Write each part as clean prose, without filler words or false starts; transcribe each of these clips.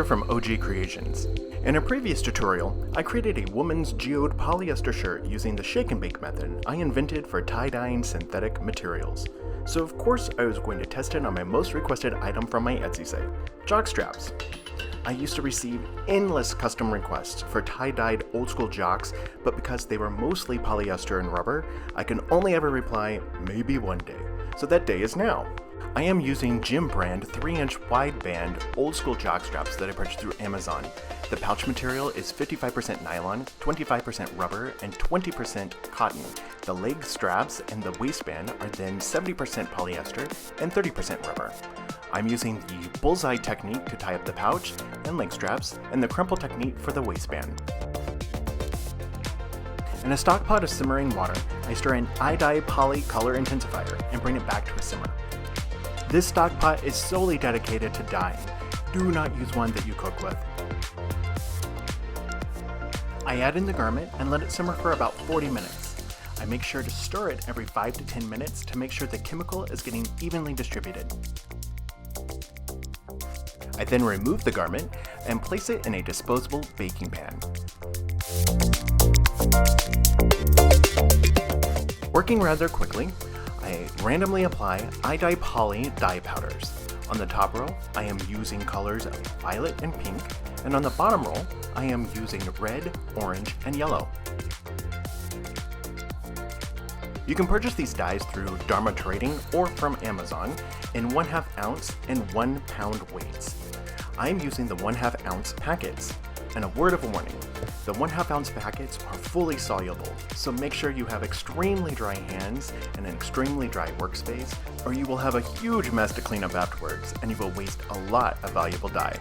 from OG Creations. In a previous tutorial, I created a woman's geode polyester shirt using the shake and bake method I invented for tie-dyeing synthetic materials. So of course I was going to test it on my most requested item from my Etsy site, Jockstraps. I used to receive endless custom requests for tie-dyed old school jocks, but because they were mostly polyester and rubber, I can only ever reply, maybe one day. So that day is now. I am using Gym brand 3-inch wideband old school jockstraps that I purchased through Amazon. The pouch material is 55% nylon, 25% rubber, and 20% cotton. The leg straps and the waistband are then 70% polyester and 30% rubber. I'm using the bullseye technique to tie up the pouch and leg straps, and the crumple technique for the waistband. In a stock pot of simmering water, I stir in iDye Poly Color Intensifier and bring it back to a simmer. This stock pot is solely dedicated to dyeing. Do not use one that you cook with. I add in the garment and let it simmer for about 40 minutes. I make sure to stir it every 5 to 10 minutes to make sure the chemical is getting evenly distributed. I then remove the garment and place it in a disposable baking pan. Working rather quickly, I randomly apply iDye Poly dye powders. On the top row, I am using colors of violet and pink, and on the bottom row, I am using red, orange, and yellow. You can purchase these dyes through Dharma Trading or from Amazon in 1/2 ounce and 1 pound weights. I am using the 1/2 ounce packets. And a word of warning, the 1/2 ounce packets are fully soluble, so make sure you have extremely dry hands and an extremely dry workspace, or you will have a huge mess to clean up afterwards, and you will waste a lot of valuable dye.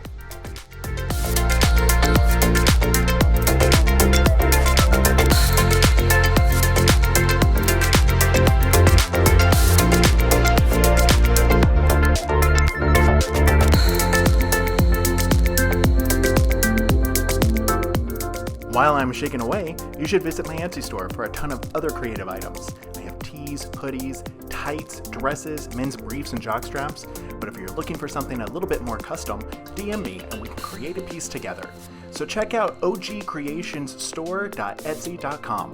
While I'm shaking away, you should visit my Etsy store for a ton of other creative items. I have tees, hoodies, tights, dresses, men's briefs, and jockstraps. But if you're looking for something a little bit more custom, DM me and we can create a piece together. So check out ohgeecreationsstore.etsy.com.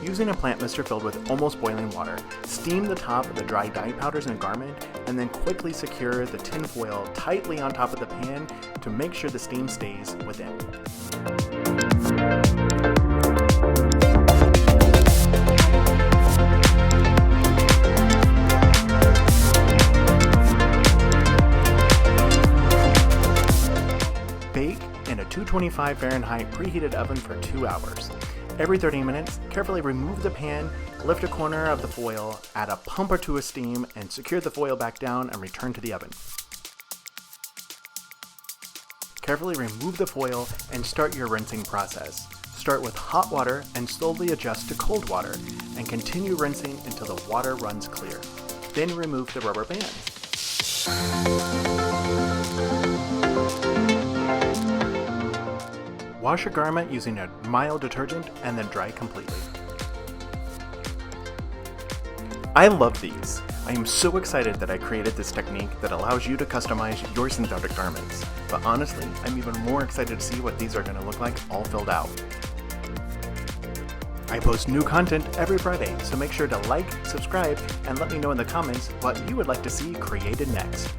Using a plant mister filled with almost boiling water, steam the top of the dry dye powders in a garment, and then quickly secure the tin foil tightly on top of the pan to make sure the steam stays within. Bake in a 225 Fahrenheit preheated oven for 2 hours. Every 30 minutes, carefully remove the pan, lift a corner of the foil, add a pump or two of steam, and secure the foil back down and return to the oven. Carefully remove the foil and start your rinsing process. Start with hot water and slowly adjust to cold water, and continue rinsing until the water runs clear. Then remove the rubber bands. Wash your garment using a mild detergent and then dry completely. I love these. I am so excited that I created this technique that allows you to customize your synthetic garments. But honestly, I'm even more excited to see what these are going to look like all filled out. I post new content every Friday, so make sure to like, subscribe, and let me know in the comments what you would like to see created next.